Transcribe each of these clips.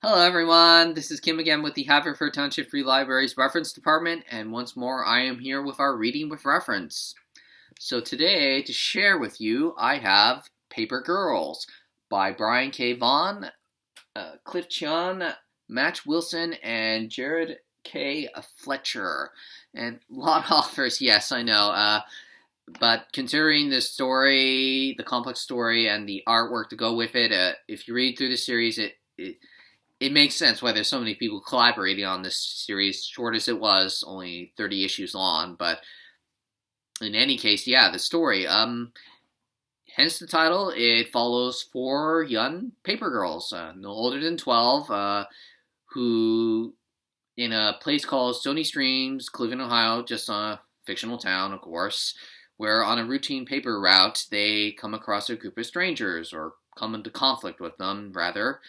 Hello everyone, this is Kim again with the Haverford Township Free Library's Reference Department, and once more I am here with our Reading with Reference. So today, to share with you, I have Paper Girls by Brian K. Vaughan, Cliff Chiang, Matt Wilson, and Jared K. Fletcher. And a lot of authors, yes, I know. But considering the story, the complex story, and the artwork to go with it, if you read through the series, it makes sense why there's so many people collaborating on this series, short as it was, only 30 issues long. But in any case, yeah, the story. Hence the title. It follows four young paper girls, no older than 12, who, in a place called Stony Streams, Cleveland, Ohio, just a fictional town, of course, where on a routine paper route they come across a group of strangers, or come into conflict with them, rather,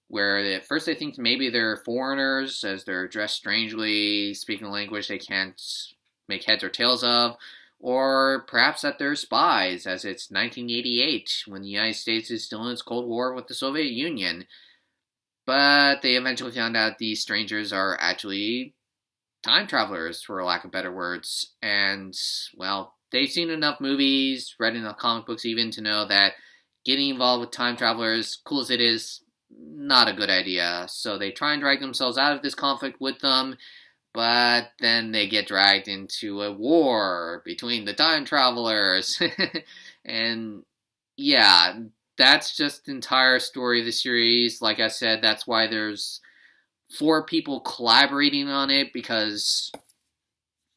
where at first they think maybe they're foreigners, as they're dressed strangely, speaking a language they can't make heads or tails of, or perhaps that they're spies, as it's 1988, when the United States is still in its Cold War with the Soviet Union. But they eventually found out these strangers are actually time travelers, for lack of better words, and, well, they've seen enough movies, read enough comic books even, to know that getting involved with time travelers, cool as it is, not a good idea. So they try and drag themselves out of this conflict with them, but then they get dragged into a war between the time travelers. And yeah, that's just the entire story of the series. Like I said, that's why there's four people collaborating on it, because,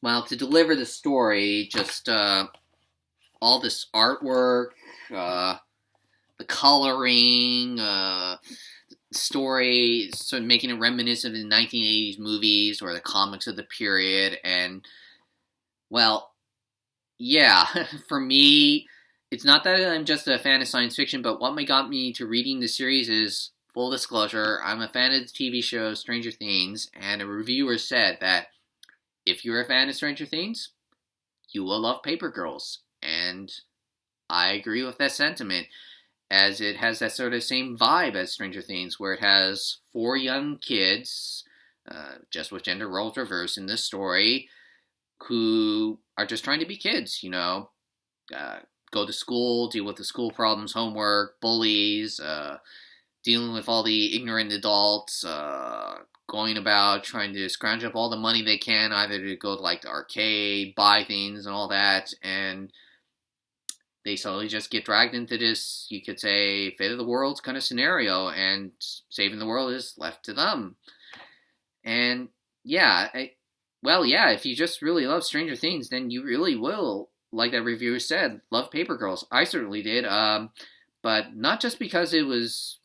well, to deliver the story, just all this artwork, the coloring, story, sort of making it reminiscent of the 1980s movies or the comics of the period. And, well, yeah, for me, it's not that I'm just a fan of science fiction, but what got me to reading the series is, full disclosure, I'm a fan of the TV show Stranger Things, and a reviewer said that if you're a fan of Stranger Things, you will love Paper Girls. And I agree with that sentiment, as it has that sort of same vibe as Stranger Things, where it has four young kids, just with gender roles reversed in this story, who are just trying to be kids, go to school, deal with the school problems, homework, bullies, dealing with all the ignorant adults, going about trying to scrounge up all the money they can, either to go to, like, the arcade, buy things and all that, and they slowly just get dragged into this, you could say, fate of the world kind of scenario, and saving the world is left to them. And yeah, if you just really love Stranger Things, then you really will, like that reviewer said, love Paper Girls. I certainly did, but not just because it was,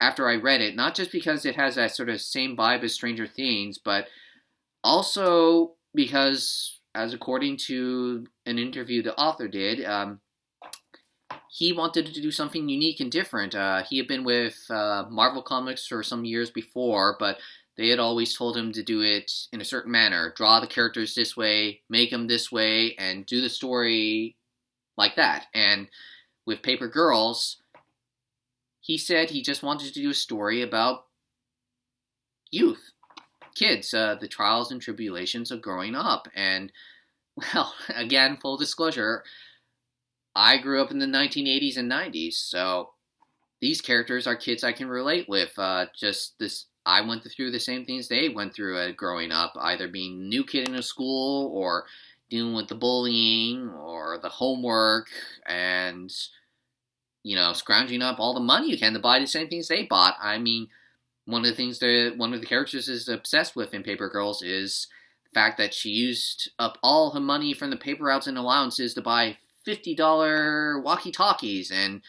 after I read it, not just because it has that sort of same vibe as Stranger Things, but also because, as according to an interview the author did, he wanted to do something unique and different. He had been with Marvel Comics for some years before, but they had always told him to do it in a certain manner. Draw the characters this way, make them this way, and do the story like that. And with Paper Girls, he said he just wanted to do a story about youth. Kids, the trials and tribulations of growing up. And, well, again, full disclosure, I grew up in the 1980s and 90s, so these characters are kids I can relate with. I went through the same things they went through growing up, either being a new kid in a school, or dealing with the bullying, or the homework, and, scrounging up all the money you can to buy the same things they bought. I mean, one of the characters is obsessed with in Paper Girls is the fact that she used up all her money from the paper routes and allowances to buy $50 walkie-talkies. And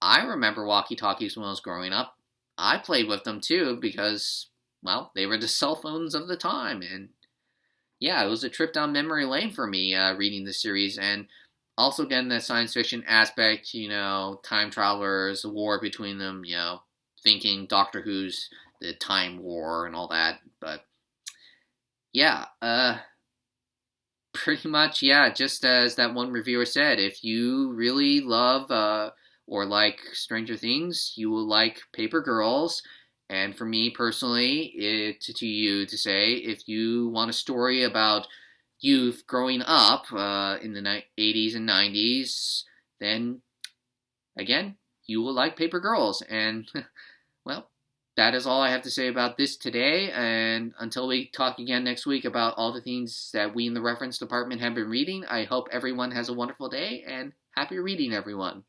I remember walkie-talkies when I was growing up. I played with them too because, well, they were the cell phones of the time. And yeah, it was a trip down memory lane for me reading the series. And also getting that science fiction aspect, time travelers, a war between them, thinking Doctor Who's the Time War and all that. But yeah, pretty much, yeah, just as that one reviewer said, if you really love or like Stranger Things, you will like Paper Girls. And for me personally, to you to say, if you want a story about youth growing up in the 80s and 90s, then again, you will like Paper Girls. And, well, that is all I have to say about this today. And until we talk again next week about all the things that we in the reference department have been reading, I hope everyone has a wonderful day and happy reading, everyone.